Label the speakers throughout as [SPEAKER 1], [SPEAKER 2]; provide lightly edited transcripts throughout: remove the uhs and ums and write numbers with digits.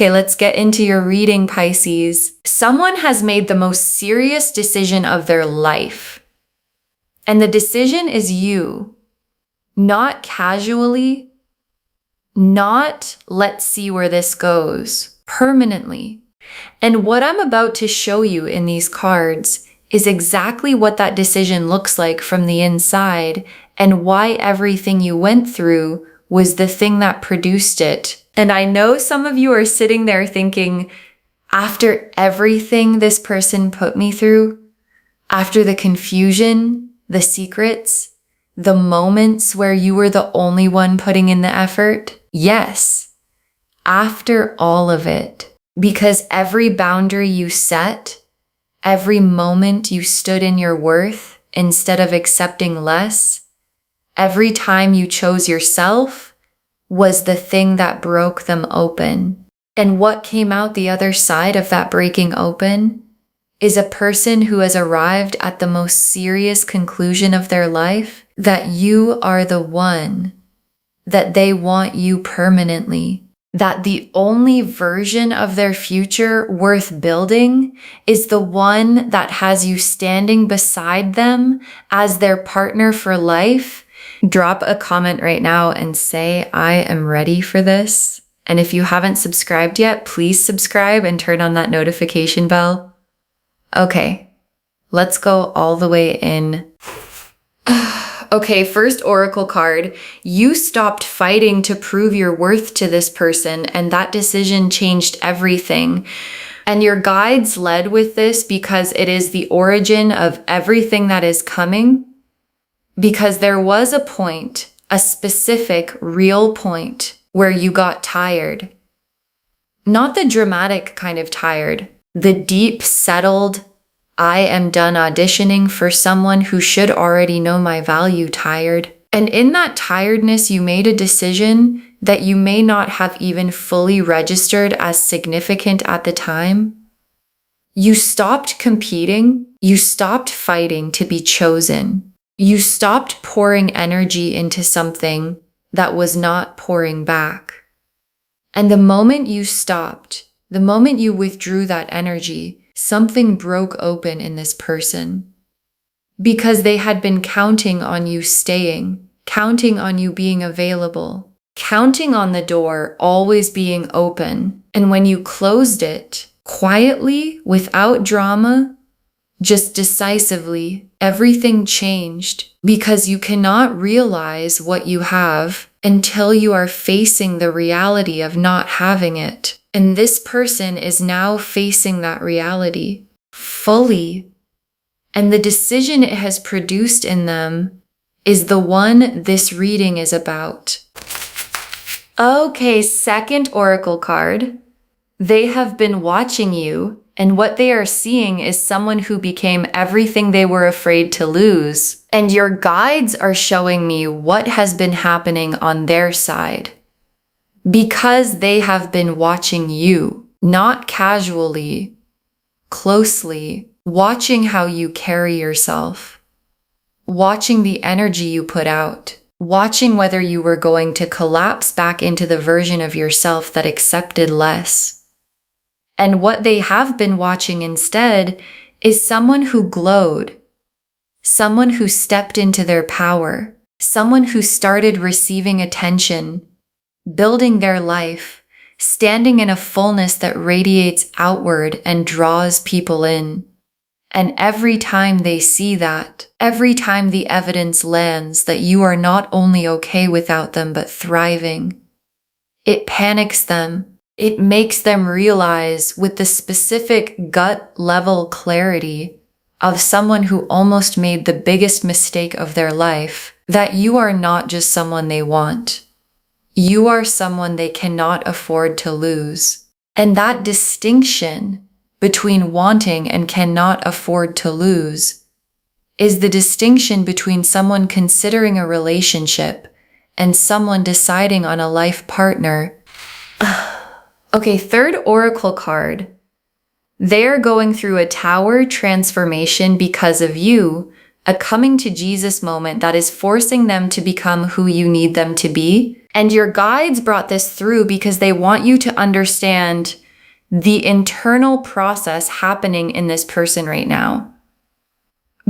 [SPEAKER 1] Okay, let's get into your reading, Pisces. Someone has made the most serious decision of their life. And the decision is you. Not casually, not let's see where this goes, permanently. And what I'm about to show you in these cards is exactly what that decision looks like from the inside and why everything you went through was the thing that produced it. And I know some of you are sitting there thinking, after everything this person put me through, after the confusion, the secrets, the moments where you were the only one putting in the effort, yes, after all of it, because every boundary you set, every moment you stood in your worth instead of accepting less, every time you chose yourself was the thing that broke them open. And what came out the other side of that breaking open is a person who has arrived at the most serious conclusion of their life, that you are the one, that they want you permanently, that the only version of their future worth building is the one that has you standing beside them as their partner for life. Drop a comment right now and say, I am ready for this. And if you haven't subscribed yet, please subscribe and turn on that notification bell. Okay, let's go all the way in. Okay, first oracle card. You stopped fighting to prove your worth to this person, and that decision changed everything. And your guides led with this because it is the origin of everything that is coming. Because there was a point, a specific, real point, where you got tired. Not the dramatic kind of tired, the deep, settled, I am done auditioning for someone who should already know my value tired. And in that tiredness, you made a decision that you may not have even fully registered as significant at the time. You stopped competing. You stopped fighting to be chosen. You stopped pouring energy into something that was not pouring back. And the moment you stopped, the moment you withdrew that energy, something broke open in this person. Because they had been counting on you staying, counting on you being available, counting on the door always being open. And when you closed it, quietly, without drama, just decisively, everything changed, because you cannot realize what you have until you are facing the reality of not having it. And this person is now facing that reality fully. And the decision it has produced in them is the one this reading is about. Okay, second oracle card. They have been watching you, and what they are seeing is someone who became everything they were afraid to lose. And your guides are showing me what has been happening on their side. Because they have been watching you, not casually, closely, watching how you carry yourself, watching the energy you put out, watching whether you were going to collapse back into the version of yourself that accepted less. And what they have been watching instead is someone who glowed, someone who stepped into their power, someone who started receiving attention, building their life, standing in a fullness that radiates outward and draws people in. And every time they see that, every time the evidence lands that you are not only okay without them but thriving, it panics them. It makes them realize with the specific gut level clarity of someone who almost made the biggest mistake of their life that you are not just someone they want. You are someone they cannot afford to lose. And that distinction between wanting and cannot afford to lose is the distinction between someone considering a relationship and someone deciding on a life partner. Okay, third oracle card. They're going through a tower transformation because of you, a coming to Jesus moment that is forcing them to become who you need them to be. And your guides brought this through because they want you to understand the internal process happening in this person right now.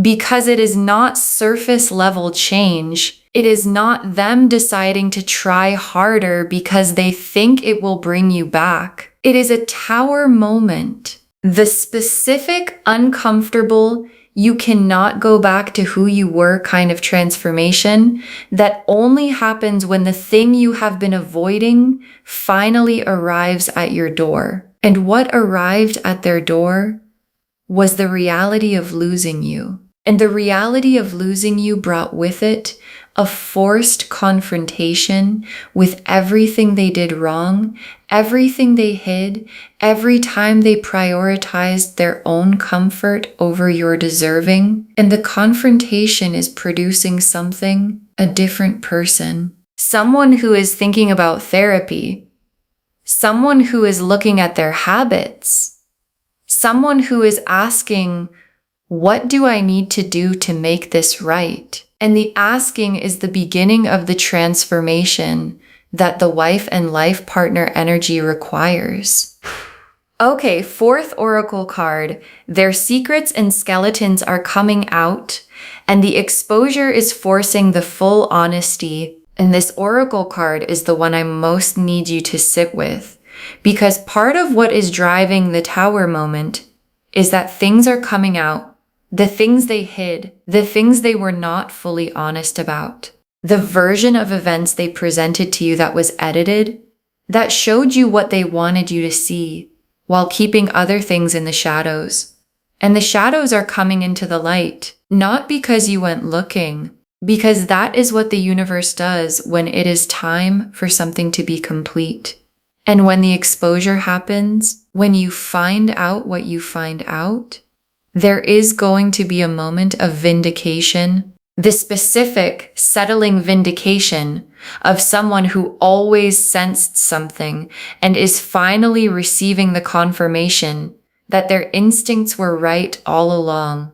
[SPEAKER 1] Because it is not surface level change. It is not them deciding to try harder because they think it will bring you back. It is a tower moment. The specific, uncomfortable, you cannot go back to who you were kind of transformation that only happens when the thing you have been avoiding finally arrives at your door. And what arrived at their door was the reality of losing you. And the reality of losing you brought with it a forced confrontation with everything they did wrong, everything they hid, every time they prioritized their own comfort over your deserving. And the confrontation is producing something, a different person. Someone who is thinking about therapy. Someone who is looking at their habits. Someone who is asking, what do I need to do to make this right? And the asking is the beginning of the transformation that the wife and life partner energy requires. Okay, fourth oracle card. Their secrets and skeletons are coming out, and the exposure is forcing the full honesty. And this oracle card is the one I most need you to sit with, because part of what is driving the tower moment is that things are coming out. The things they hid, the things they were not fully honest about, the version of events they presented to you that was edited, that showed you what they wanted you to see, while keeping other things in the shadows. And the shadows are coming into the light, not because you went looking, because that is what the universe does when it is time for something to be complete. And when the exposure happens, when you find out what you find out, there is going to be a moment of vindication, the specific settling vindication of someone who always sensed something and is finally receiving the confirmation that their instincts were right all along.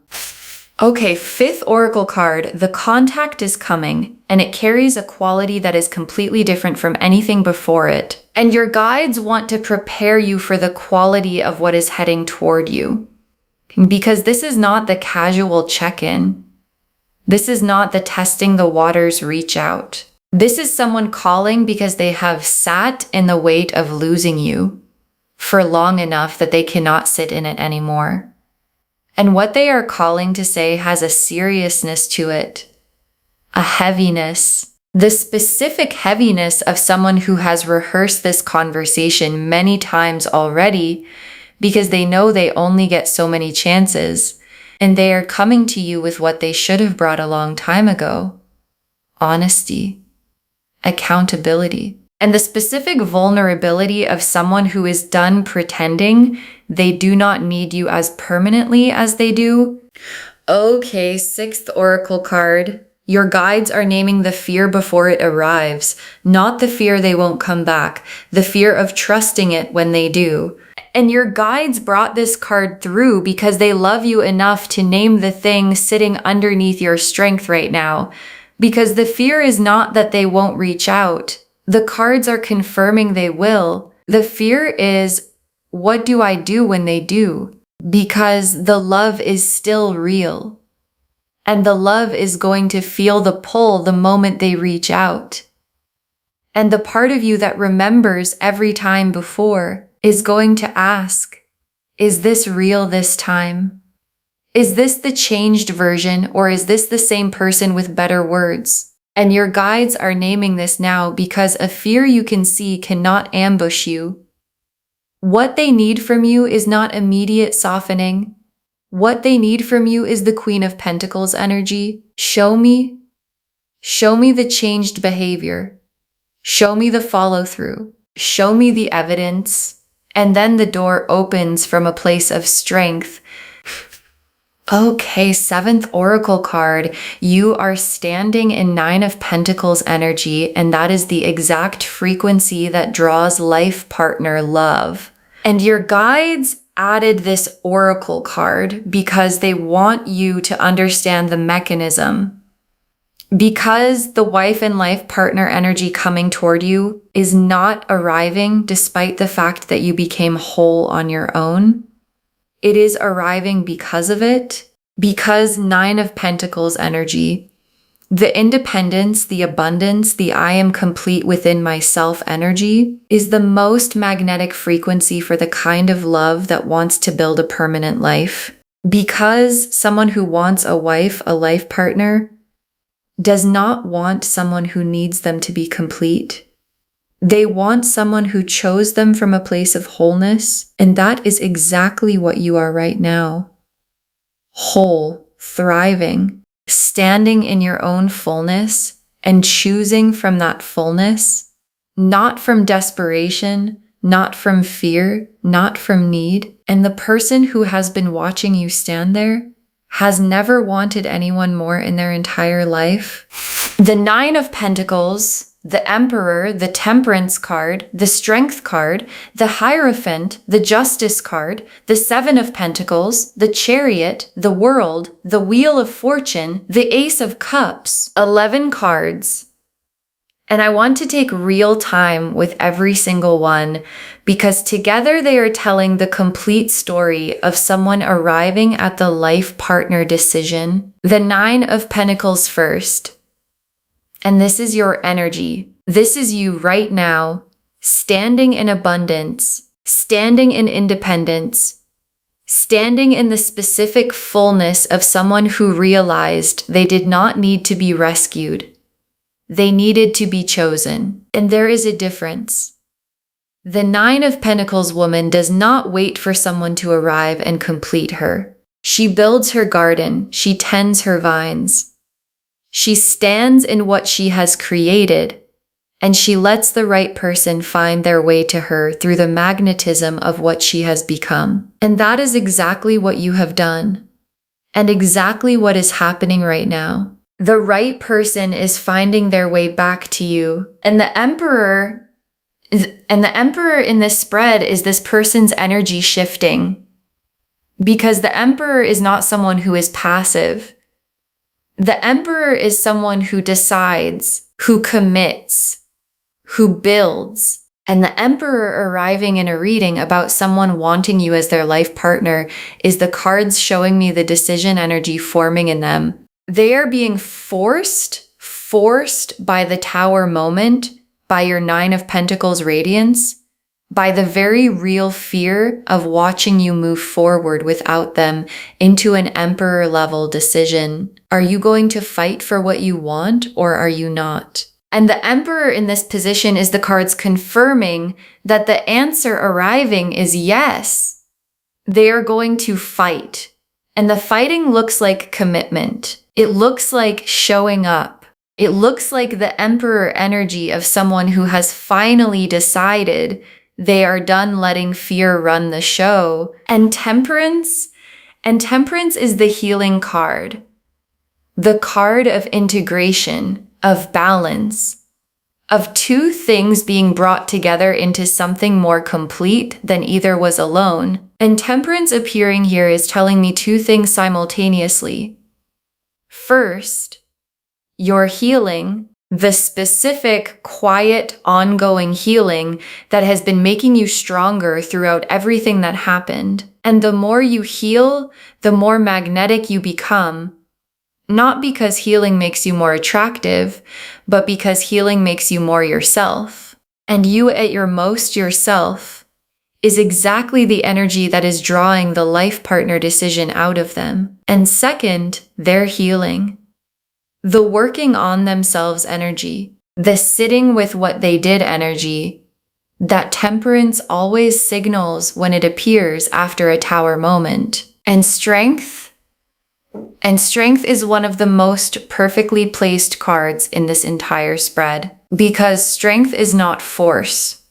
[SPEAKER 1] Okay, fifth oracle card, the contact is coming, and it carries a quality that is completely different from anything before it. And your guides want to prepare you for the quality of what is heading toward you. Because this is not the casual check-in. This is not the testing the waters reach out. This is someone calling because they have sat in the weight of losing you for long enough that they cannot sit in it anymore. And what they are calling to say has a seriousness to it, a heaviness, the specific heaviness of someone who has rehearsed this conversation many times already, because they know they only get so many chances, and they are coming to you with what they should have brought a long time ago. Honesty, accountability, and the specific vulnerability of someone who is done pretending they do not need you as permanently as they do. Okay, sixth oracle card. Your guides are naming the fear before it arrives, not the fear they won't come back, the fear of trusting it when they do. And your guides brought this card through because they love you enough to name the thing sitting underneath your strength right now. Because the fear is not that they won't reach out. The cards are confirming they will. The fear is, what do I do when they do? Because the love is still real. And the love is going to feel the pull the moment they reach out. And the part of you that remembers every time before is going to ask, is this real this time? Is this the changed version, or is this the same person with better words? And your guides are naming this now because a fear you can see cannot ambush you. What they need from you is not immediate softening. What they need from you is the Queen of Pentacles energy. Show me the changed behavior. Show me the follow through. Show me the evidence. And then the door opens from a place of strength. Okay, seventh oracle card. You are standing in Nine of Pentacles energy, and that is the exact frequency that draws life partner love. And your guides added this oracle card because they want you to understand the mechanism. Because the wife and life partner energy coming toward you is not arriving despite the fact that you became whole on your own. It is arriving because of it, because Nine of Pentacles energy, the independence, the abundance, the I am complete within myself energy is the most magnetic frequency for the kind of love that wants to build a permanent life. Because someone who wants a wife, a life partner, does not want someone who needs them to be complete. They want someone who chose them from a place of wholeness, and that is exactly what you are right now. Whole, thriving, standing in your own fullness and choosing from that fullness, not from desperation, not from fear, not from need. And the person who has been watching you stand there has never wanted anyone more in their entire life. The Nine of Pentacles, the Emperor, the Temperance card, the Strength card, the Hierophant, the Justice card, the Seven of Pentacles, the Chariot, the World, the Wheel of Fortune, the Ace of Cups, 11 cards. And I want to take real time with every single one because together they are telling the complete story of someone arriving at the life partner decision. The Nine of Pentacles first. And this is your energy. This is you right now, standing in abundance, standing in independence, standing in the specific fullness of someone who realized they did not need to be rescued. They needed to be chosen. And there is a difference. The Nine of Pentacles woman does not wait for someone to arrive and complete her. She builds her garden. She tends her vines. She stands in what she has created, and she lets the right person find their way to her through the magnetism of what she has become. And that is exactly what you have done, and exactly what is happening right now. The right person is finding their way back to you, and the Emperor in this spread is this person's energy shifting, because the Emperor is not someone who is passive. The Emperor is someone who decides, who commits, who builds. And the Emperor arriving in a reading about someone wanting you as their life partner is the cards showing me the decision energy forming in them. They are being forced by the Tower moment, by your Nine of Pentacles radiance, by the very real fear of watching you move forward without them into an Emperor level decision. Are you going to fight for what you want, or are you not? And the Emperor in this position is the cards confirming that the answer arriving is yes. They are going to fight. And the fighting looks like commitment. It looks like showing up. It looks like the Emperor energy of someone who has finally decided they are done letting fear run the show. And Temperance is the healing card. The card of integration, of balance, of two things being brought together into something more complete than either was alone. And Temperance appearing here is telling me two things simultaneously. First, your healing, the specific, quiet, ongoing healing that has been making you stronger throughout everything that happened. And the more you heal, the more magnetic you become. Not because healing makes you more attractive, but because healing makes you more yourself. And you at your most yourself is exactly the energy that is drawing the life partner decision out of them. And second, their healing. The working on themselves energy, the sitting with what they did energy, that Temperance always signals when it appears after a Tower moment. And strength is one of the most perfectly placed cards in this entire spread, because strength is not force.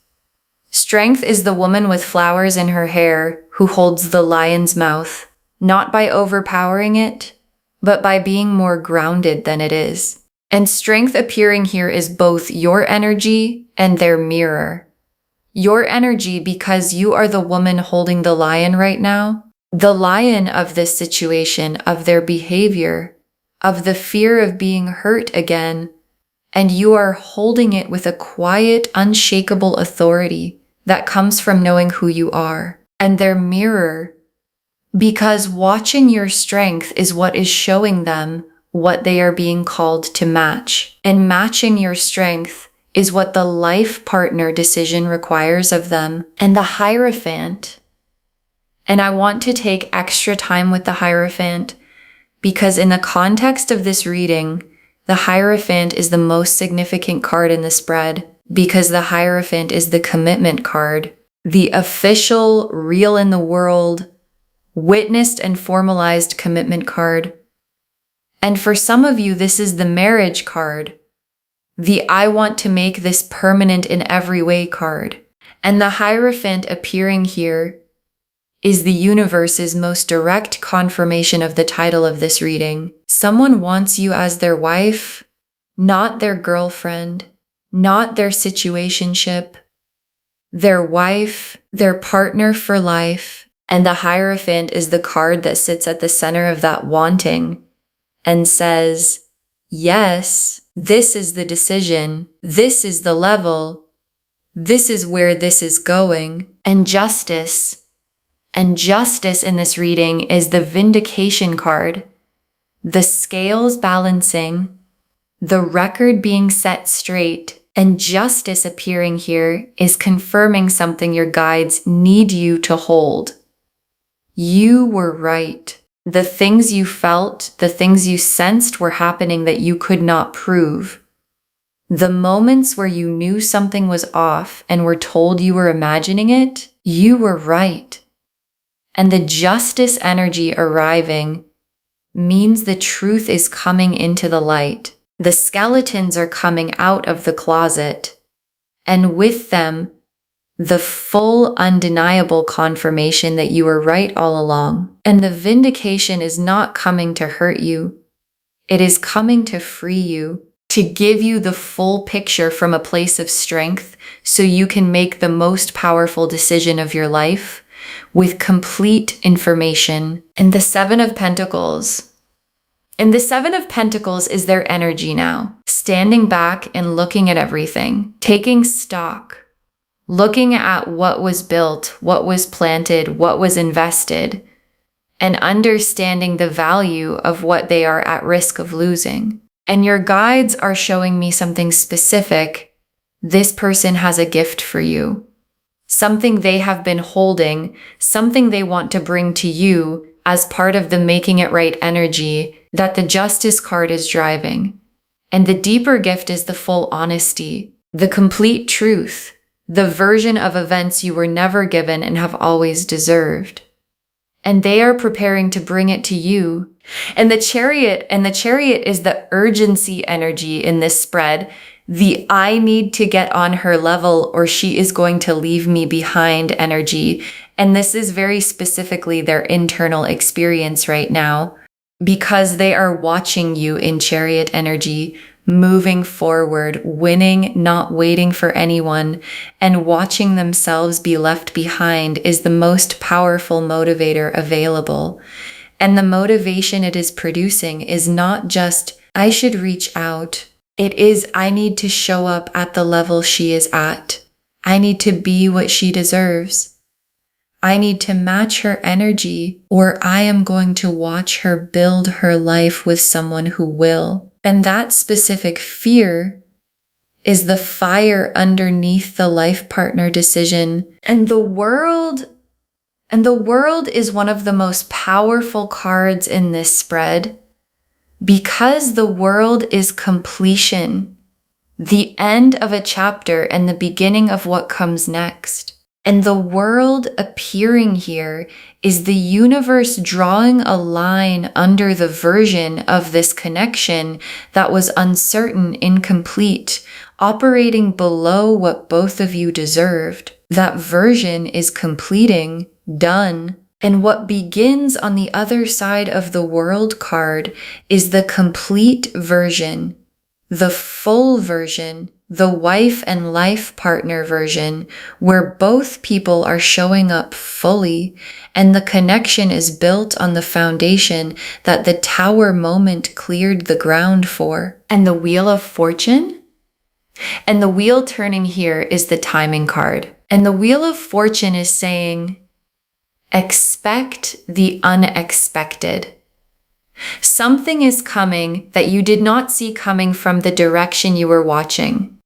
[SPEAKER 1] Strength is the woman with flowers in her hair who holds the lion's mouth, not by overpowering it, but by being more grounded than it is. And strength appearing here is both your energy and their mirror. Your energy, because you are the woman holding the lion right now, the lion of this situation, of their behavior, of the fear of being hurt again, and you are holding it with a quiet, unshakable authority that comes from knowing who you are. And their mirror, because watching your strength is what is showing them what they are being called to match. And matching your strength is what the life partner decision requires of them. And the Hierophant, and I want to take extra time with the Hierophant because in the context of this reading, the Hierophant is the most significant card in the spread because the Hierophant is the commitment card, the official, real in the world, witnessed and formalized commitment card. And for some of you, this is the marriage card, the I want to make this permanent in every way card. And the Hierophant appearing here is the universe's most direct confirmation of the title of this reading. Someone wants you as their wife, not their girlfriend, not their situationship, their wife, their partner for life. And the Hierophant is the card that sits at the center of that wanting and says, yes, this is the decision, this is the level, this is where this is going. And justice in this reading is the vindication card, the scales balancing, the record being set straight, and justice appearing here is confirming something your guides need you to hold. You were right. The things you felt, the things you sensed were happening that you could not prove. The moments where you knew something was off and were told you were imagining it, you were right. And the justice energy arriving means the truth is coming into the light. The skeletons are coming out of the closet, and with them, the full undeniable confirmation that you were right all along. And the vindication is not coming to hurt you. It is coming to free you, to give you the full picture from a place of strength so you can make the most powerful decision of your life with complete information. And the Seven of Pentacles. And the Seven of Pentacles is their energy now, standing back and looking at everything, taking stock, looking at what was built, what was planted, what was invested, and understanding the value of what they are at risk of losing. And your guides are showing me something specific. This person has a gift for you, something they have been holding, something they want to bring to you as part of the making it right energy that the Justice card is driving. And the deeper gift is the full honesty, the complete truth, the version of events you were never given and have always deserved. And they are preparing to bring it to you. And the Chariot is the urgency energy in this spread, the I need to get on her level or she is going to leave me behind energy. And this is very specifically their internal experience right now, because they are watching you in Chariot energy, moving forward, winning, not waiting for anyone, and watching themselves be left behind is the most powerful motivator available. And the motivation it is producing is not just, I should reach out. It is, I need to show up at the level she is at. I need to be what she deserves. I need to match her energy, or I am going to watch her build her life with someone who will. And that specific fear is the fire underneath the life partner decision. And the world is one of the most powerful cards in this spread because the world is completion, the end of a chapter and the beginning of what comes next. And the world appearing here is the universe drawing a line under the version of this connection that was uncertain, incomplete, operating below what both of you deserved. That version is completing, done. And what begins on the other side of the world card is the complete version, the full version, the wife and life partner version, where both people are showing up fully and the connection is built on the foundation that the Tower moment cleared the ground for. And the Wheel of Fortune? And the wheel turning here is the timing card. And the Wheel of Fortune is saying, expect the unexpected. Something is coming that you did not see coming from the direction you were watching.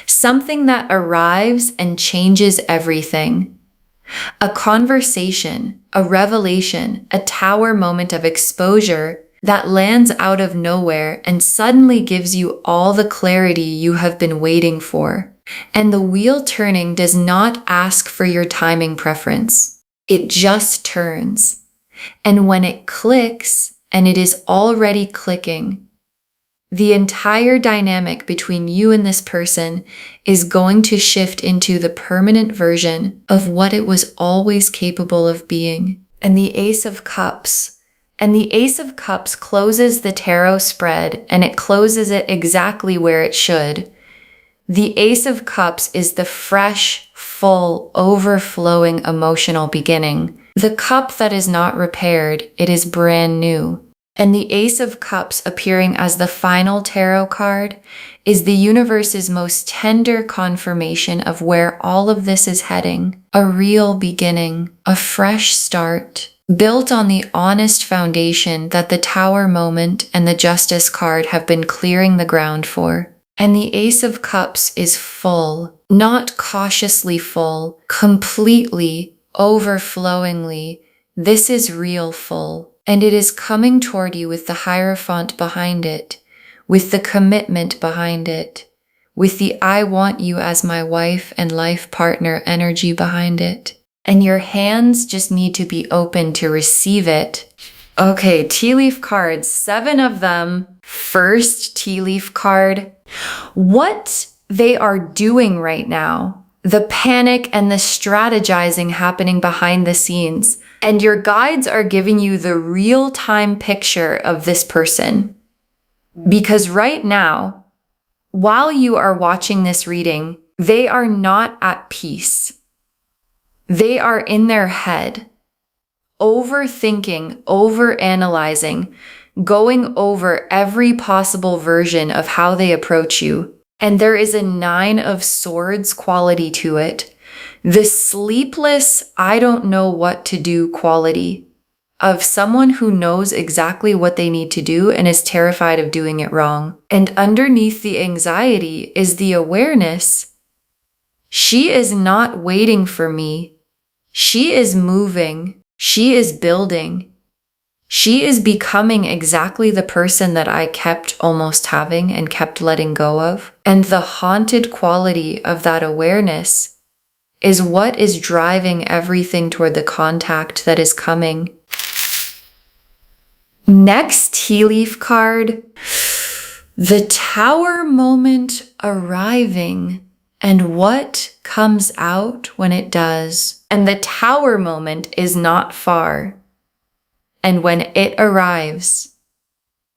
[SPEAKER 1] Something that arrives and changes everything. A conversation, a revelation, a Tower moment of exposure that lands out of nowhere and suddenly gives you all the clarity you have been waiting for. And the wheel turning does not ask for your timing preference. It just turns. And when it clicks, and it is already clicking, the entire dynamic between you and this person is going to shift into the permanent version of what it was always capable of being. And the Ace of Cups. And the Ace of Cups closes the tarot spread, and it closes it exactly where it should. The Ace of Cups is the fresh, full, overflowing emotional beginning. The cup that is not repaired, it is brand new. And the Ace of Cups appearing as the final tarot card is the universe's most tender confirmation of where all of this is heading. A real beginning, a fresh start, built on the honest foundation that the Tower moment and the Justice card have been clearing the ground for. And the Ace of Cups is full, not cautiously full, completely, overflowingly. This is real full. And it is coming toward you with the Hierophant behind it, with the commitment behind it, with the I want you as my wife and life partner energy behind it. And your hands just need to be open to receive it. Okay, tea leaf cards, 7 of them. First tea leaf card. What they are doing right now, the panic and the strategizing happening behind the scenes. And your guides are giving you the real-time picture of this person. Because right now, while you are watching this reading, they are not at peace. They are in their head, overthinking, overanalyzing, going over every possible version of how they approach you. And there is a 9 of Swords quality to it. The sleepless, I don't know what to do quality of someone who knows exactly what they need to do and is terrified of doing it wrong. And underneath the anxiety is the awareness. She is not waiting for me. She is moving. She is building. She is becoming exactly the person that I kept almost having and kept letting go of. And the haunted quality of that awareness is what is driving everything toward the contact that is coming. Next tea leaf card, the Tower moment arriving and what comes out when it does. And the Tower moment is not far. And when it arrives,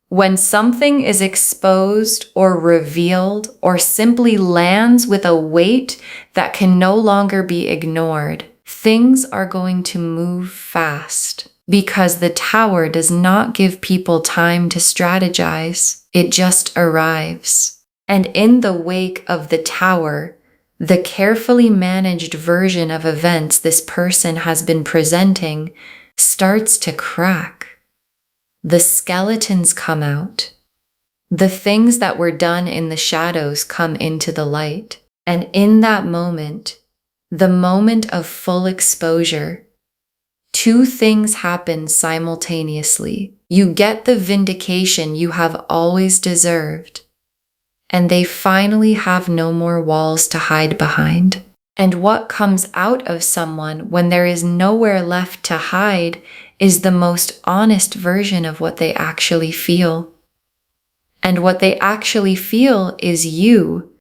[SPEAKER 1] when something is exposed or revealed or simply lands with a weight that can no longer be ignored, things are going to move fast because the Tower does not give people time to strategize. It just arrives. And in the wake of the Tower, the carefully managed version of events this person has been presenting starts to crack. The skeletons come out. The things that were done in the shadows come into the light. And in that moment, the moment of full exposure, 2 things happen simultaneously. You get the vindication you have always deserved, and they finally have no more walls to hide behind. And what comes out of someone when there is nowhere left to hide is the most honest version of what they actually feel. And what they actually feel is you.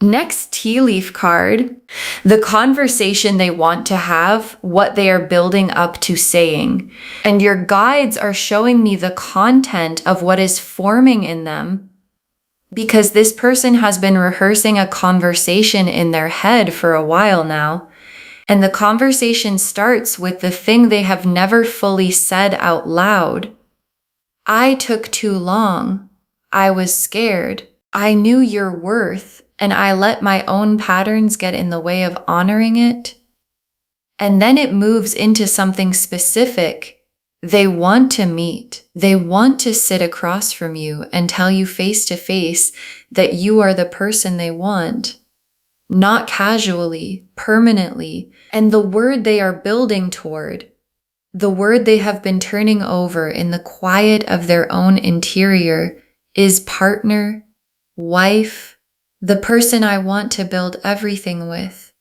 [SPEAKER 1] Next tea leaf card, the conversation they want to have, what they are building up to saying. And your guides are showing me the content of what is forming in them because this person has been rehearsing a conversation in their head for a while now. And the conversation starts with the thing they have never fully said out loud. I took too long. I was scared. I knew your worth, and I let my own patterns get in the way of honoring it. And then it moves into something specific. They want to meet. They want to sit across from you and tell you face to face that you are the person they want. Not casually, permanently. And the word they are building toward, the word they have been turning over in the quiet of their own interior, is partner, wife, the person I want to build everything with.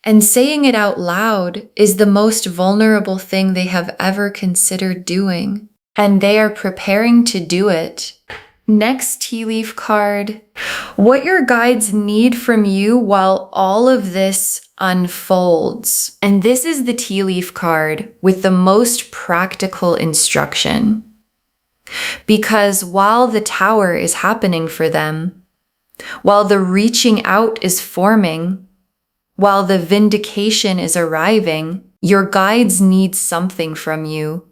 [SPEAKER 1] And saying it out loud is the most vulnerable thing they have ever considered doing. And they are preparing to do it. Next tea leaf card. What your guides need from you while all of this unfolds. And this is the tea leaf card with the most practical instruction. Because while the tower is happening for them, while the reaching out is forming, while the vindication is arriving, your guides need something from you.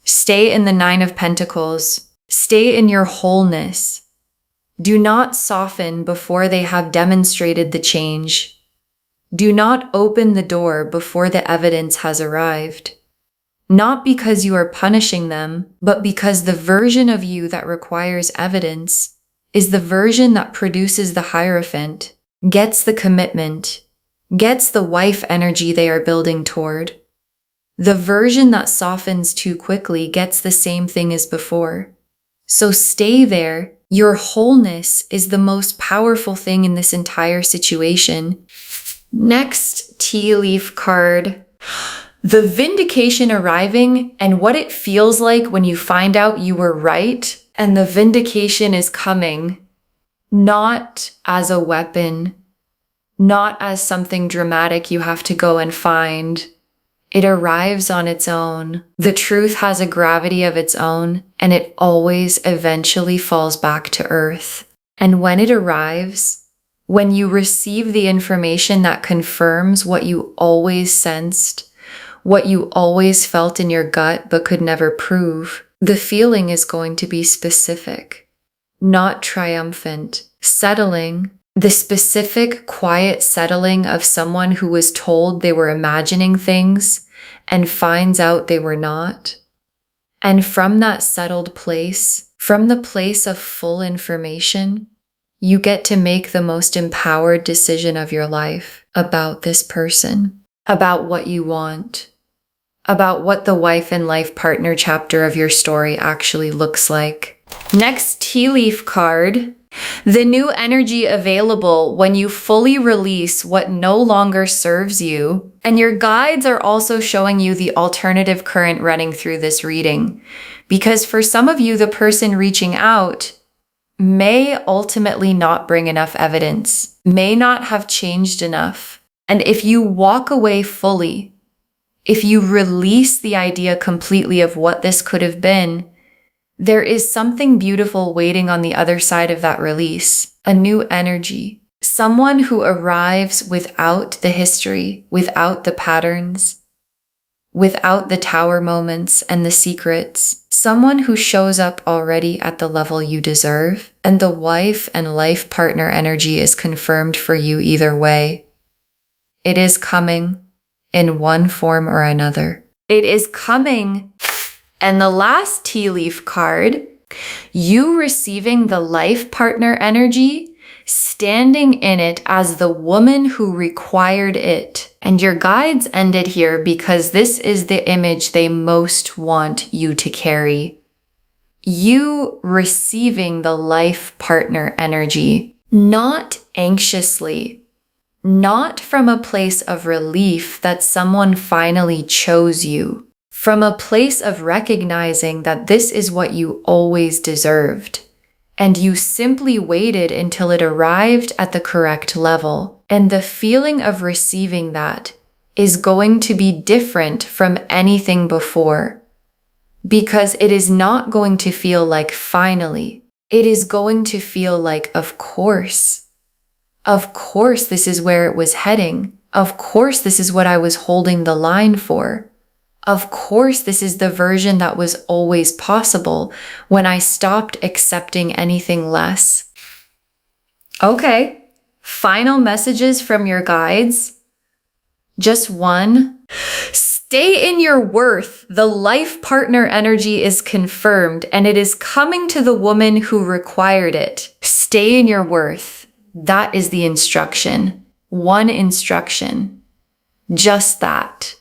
[SPEAKER 1] Stay in the Nine of Pentacles. Stay in your wholeness. Do not soften before they have demonstrated the change. Do not open the door before the evidence has arrived. Not because you are punishing them, but because the version of you that requires evidence is the version that produces the Hierophant, gets the commitment, gets the wife energy they are building toward. The version that softens too quickly gets the same thing as before. So stay there. Your wholeness is the most powerful thing in this entire situation. Next tea leaf card. The vindication arriving and what it feels like when you find out you were right, and the vindication is coming, not as a weapon, not as something dramatic you have to go and find. It arrives on its own. The truth has a gravity of its own, and it always eventually falls back to earth. And when it arrives, when you receive the information that confirms what you always sensed, what you always felt in your gut but could never prove, the feeling is going to be specific, not triumphant, settling. The specific, quiet settling of someone who was told they were imagining things and finds out they were not. And from that settled place, from the place of full information, you get to make the most empowered decision of your life about this person, about what you want, about what the wife and life partner chapter of your story actually looks like. Next tea leaf card. The new energy available when you fully release what no longer serves you. And your guides are also showing you the alternative current running through this reading. Because for some of you, the person reaching out may ultimately not bring enough evidence, may not have changed enough. And if you walk away fully, if you release the idea completely of what this could have been, there is something beautiful waiting on the other side of that release, a new energy, someone who arrives without the history, without the patterns, without the tower moments and the secrets, someone who shows up already at the level you deserve, and the wife and life partner energy is confirmed for you either way. It is coming in one form or another. It is coming. And the last tea leaf card, you receiving the life partner energy, standing in it as the woman who required it. And your guides ended here because this is the image they most want you to carry. You receiving the life partner energy, not anxiously, not from a place of relief that someone finally chose you. From a place of recognizing that this is what you always deserved, and you simply waited until it arrived at the correct level. And the feeling of receiving that is going to be different from anything before, because it is not going to feel like finally. it is going to feel like, of course, this is where it was heading. Of course, this is what I was holding the line for. Of course, this is the version that was always possible when I stopped accepting anything less. Okay, final messages from your guides. Just one. Stay in your worth. The life partner energy is confirmed, and it is coming to the woman who required it. Stay in your worth. That is the instruction. One instruction. Just that.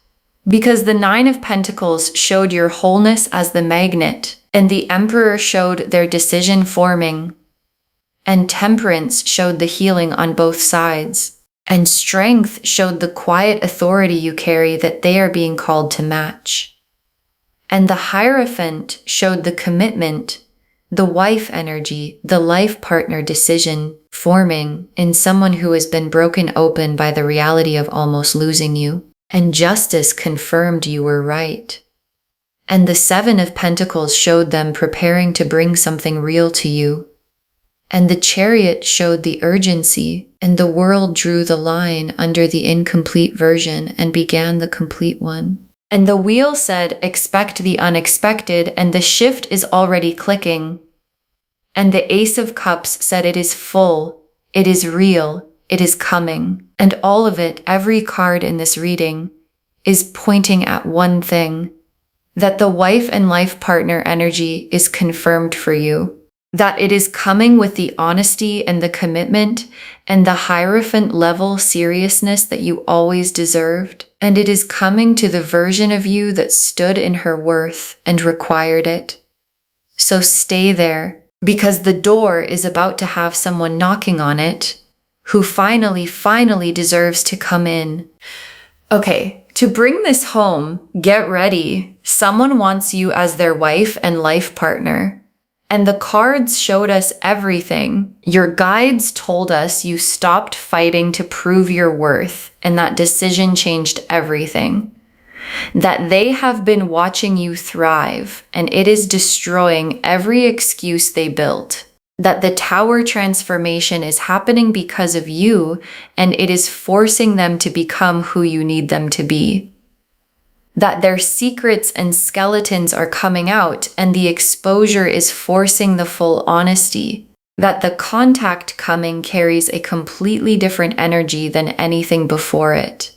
[SPEAKER 1] Because the Nine of Pentacles showed your wholeness as the magnet, and the Emperor showed their decision forming, and Temperance showed the healing on both sides, and Strength showed the quiet authority you carry that they are being called to match. And the Hierophant showed the commitment, the wife energy, the life partner decision forming in someone who has been broken open by the reality of almost losing you. And Justice confirmed you were right. And the Seven of Pentacles showed them preparing to bring something real to you. And the Chariot showed the urgency, and the World drew the line under the incomplete version and began the complete one. And the Wheel said, expect the unexpected, and the shift is already clicking. And the Ace of Cups said it is full, it is real, it is coming. And all of it, every card in this reading, is pointing at one thing, that the wife and life partner energy is confirmed for you, that it is coming with the honesty and the commitment and the Hierophant level seriousness that you always deserved, and it is coming to the version of you that stood in her worth and required it. So stay there, because the door is about to have someone knocking on it who finally deserves to come in. Okay, to bring this home, get ready. Someone wants you as their wife and life partner. And the cards showed us everything. Your guides told us you stopped fighting to prove your worth, and that decision changed everything. That they have been watching you thrive, and it is destroying every excuse they built. That the Tower transformation is happening because of you, and it is forcing them to become who you need them to be. That their secrets and skeletons are coming out, and the exposure is forcing the full honesty. That the contact coming carries a completely different energy than anything before it.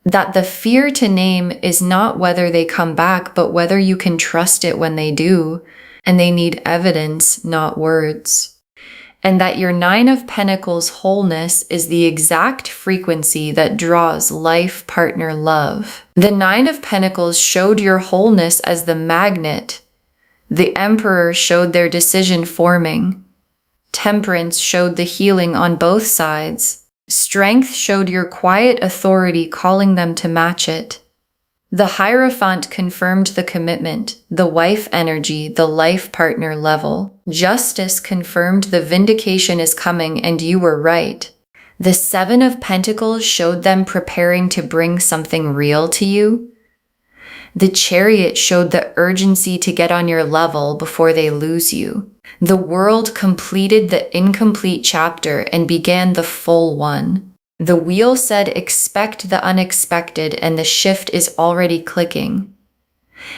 [SPEAKER 1] That the fear to name is not whether they come back, but whether you can trust it when they do. And they need evidence, not words. And that your Nine of Pentacles wholeness is the exact frequency that draws life partner love. The Nine of Pentacles showed your wholeness as the magnet. The Emperor showed their decision forming. Temperance showed the healing on both sides. Strength showed your quiet authority calling them to match it. The Hierophant confirmed the commitment, the wife energy, the life partner level. Justice confirmed the vindication is coming and you were right. The Seven of Pentacles showed them preparing to bring something real to you. The Chariot showed the urgency to get on your level before they lose you. The World completed the incomplete chapter and began the full one. The Wheel said expect the unexpected, and the shift is already clicking.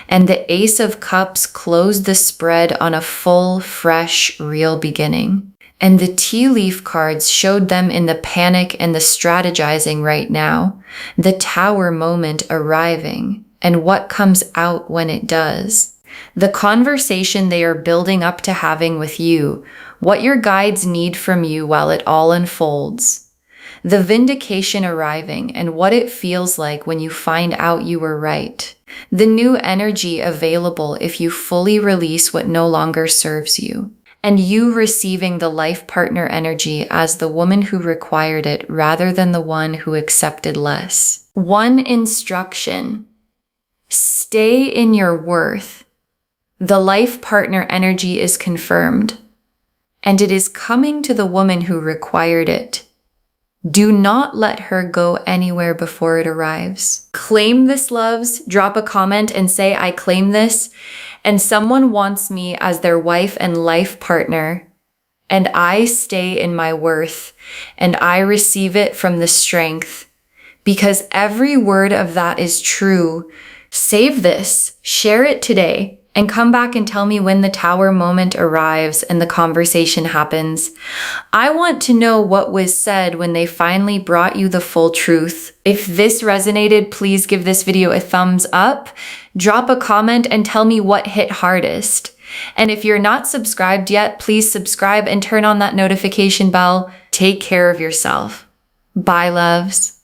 [SPEAKER 1] And the Ace of Cups closed the spread on a full, fresh, real beginning. And the tea leaf cards showed them in the panic and the strategizing right now, the Tower moment arriving, and what comes out when it does. The conversation they are building up to having with you, what your guides need from you while it all unfolds. The vindication arriving and what it feels like when you find out you were right. The new energy available if you fully release what no longer serves you. And you receiving the life partner energy as the woman who required it rather than the one who accepted less. One instruction. Stay in your worth. The life partner energy is confirmed. And it is coming to the woman who required it. Do not let her go anywhere before it arrives. Claim this, loves. Drop a comment and say, I claim this, and someone wants me as their wife and life partner, and I stay in my worth, and I receive it from the strength, because every word of that is true. Save this, share it today, and come back and tell me when the Tower moment arrives and the conversation happens. I want to know what was said when they finally brought you the full truth. If this resonated, please give this video a thumbs up, drop a comment, and tell me what hit hardest. And if you're not subscribed yet, please subscribe and turn on that notification bell. Take care of yourself. Bye, loves.